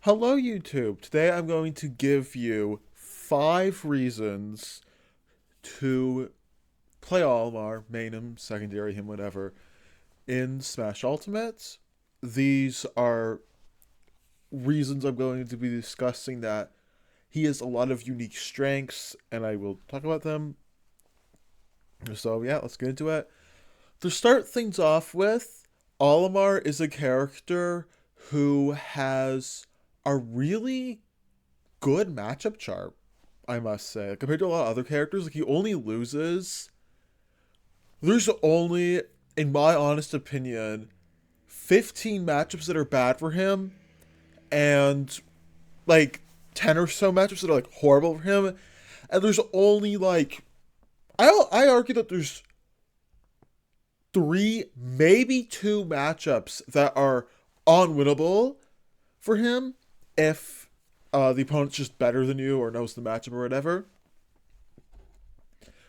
Hello, YouTube. Today I'm going to give you 5 reasons to play Olimar, main him, secondary him, whatever, in Smash Ultimate. These are reasons I'm going to be discussing that he has a lot of unique strengths, and I will talk about them. So, yeah, let's get into it. To start things off with, Olimar is a character who has a really good matchup chart, I must say. Compared to a lot of other characters, like he only loses. There's only, in my honest opinion, 15 matchups that are bad for him, and like 10 or so matchups that are like horrible for him. And there's only like I argue that there's 3, maybe 2 matchups that are unwinnable for him if the opponent's just better than you or knows the matchup or whatever.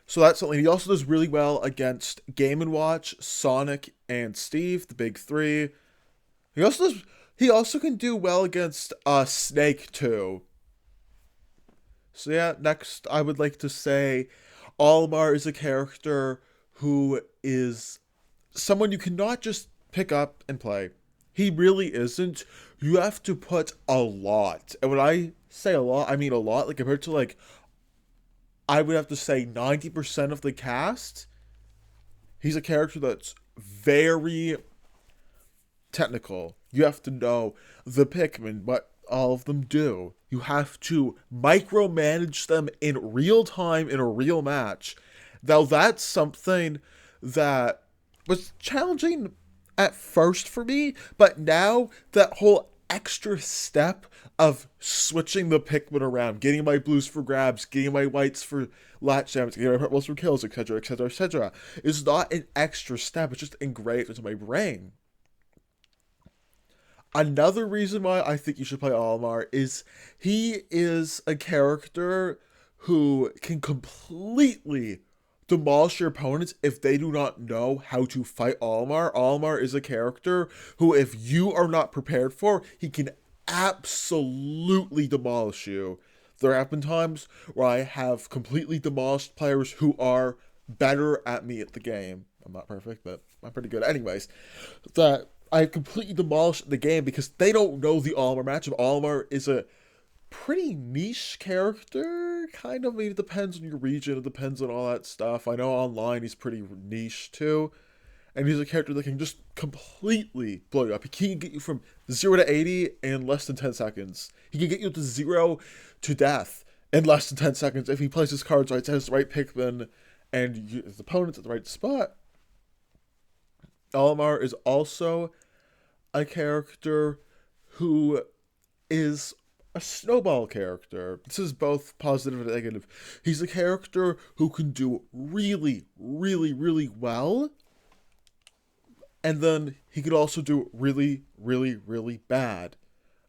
So that's something. He also does really well against Game and Watch, Sonic, and Steve, the big three. He also does. He also can do well against Snake too. So yeah, next I would like to say, Olimar is a character who is someone you cannot just pick up and play. He really isn't. You have to put a lot. And when I say a lot, I mean a lot. Like compared to like I would have to say 90% of the cast, he's a character that's very technical. You have to know the Pikmin, what all of them do. You have to micromanage them in real time in a real match. Now, that's something that was challenging at first for me, but now that whole extra step of switching the Pikmin around, getting my blues for grabs, getting my whites for latch damage, getting my purples for kills, etc., etc., etc., is not an extra step. It's just engraved into my brain. Another reason why I think you should play Olimar is he is a character who can completely demolish your opponents if they do not know how to fight Olimar. Olimar is a character who, if you are not prepared for, he can absolutely demolish you. There have been times where I have completely demolished players who are better at me at the game. I'm not perfect, but I'm pretty good. Anyways, that I completely demolished the game because they don't know the Olimar matchup. Olimar is a pretty niche character, kind of. I mean, it depends on your region, it depends on all that stuff. I know online he's pretty niche too, and he's a character that can just completely blow you up. He can get you from 0 to 80 in less than 10 seconds. He can get you to 0 to death in less than 10 seconds if he plays his cards right, has the right Pikmin, and his opponent's at the right spot. Olimar is also a character who is a snowball character. This is both positive and negative. He's a character who can do really, really, really well, and then he could also do really, really, really bad.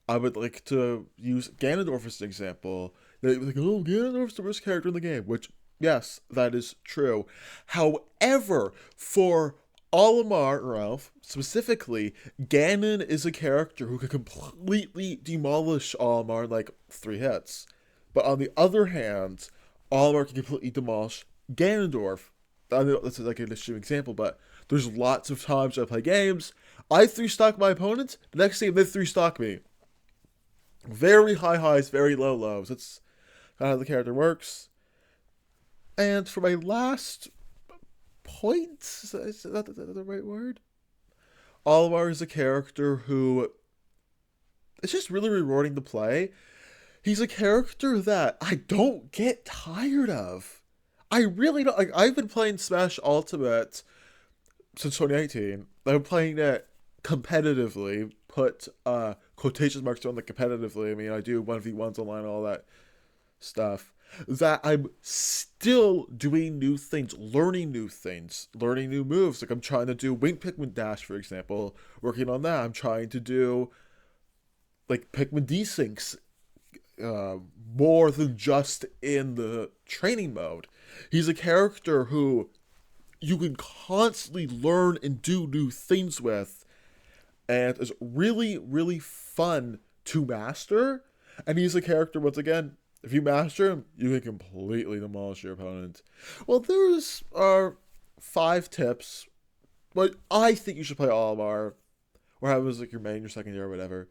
I would like to use Ganondorf as an example. They're like, oh, Ganondorf's the worst character in the game, which, yes, that is true. However, for Olimar, Ralph, specifically, Ganon is a character who can completely demolish Olimar in like 3 hits. But on the other hand, Olimar can completely demolish Ganondorf. I know that's like an extreme example, but there's lots of times I play games, I 3-stock my opponent, the next game they 3-stock me. Very high highs, very low lows. That's kind of how the character works. And for my last point, is that the right word? Olimar is a character who is just really rewarding to play. He's a character that I don't get tired of. I really don't. Like, I've been playing Smash Ultimate since 2018. I've been playing it competitively. Put quotation marks on the competitively. I mean, I do 1v1s online, all that stuff. That I'm still doing new things, learning new moves. Like I'm trying to do Wing Pikmin Dash, for example, working on that. I'm trying to do like Pikmin desyncs more than just in the training mode. He's a character who you can constantly learn and do new things with, and it's really, really fun to master. And he's a character, once again, if you master him, you can completely demolish your opponent. Well, there's 5 tips, but I think you should play Olimar, or have it as like your main, your secondary, or whatever.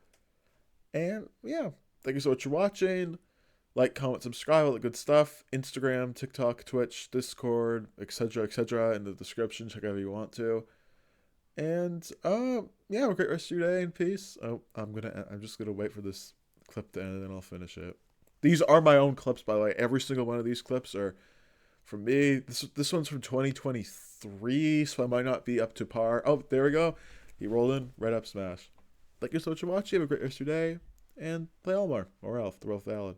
And yeah, thank you so much for watching. Like, comment, subscribe, all the good stuff. Instagram, TikTok, Twitch, Discord, etc., in the description. Check out if you want to. And yeah, have a great rest of your day and peace. Oh, I'm just gonna wait for this clip to end and then I'll finish it. These are my own clips, by the way. Every single one of these clips are from me. This one's from 2023, so I might not be up to par. Oh, there we go. He rolled in, right up smash. Thank you so much for watching. Have a great rest of your day, and play Olimar or Elf. They're both valid.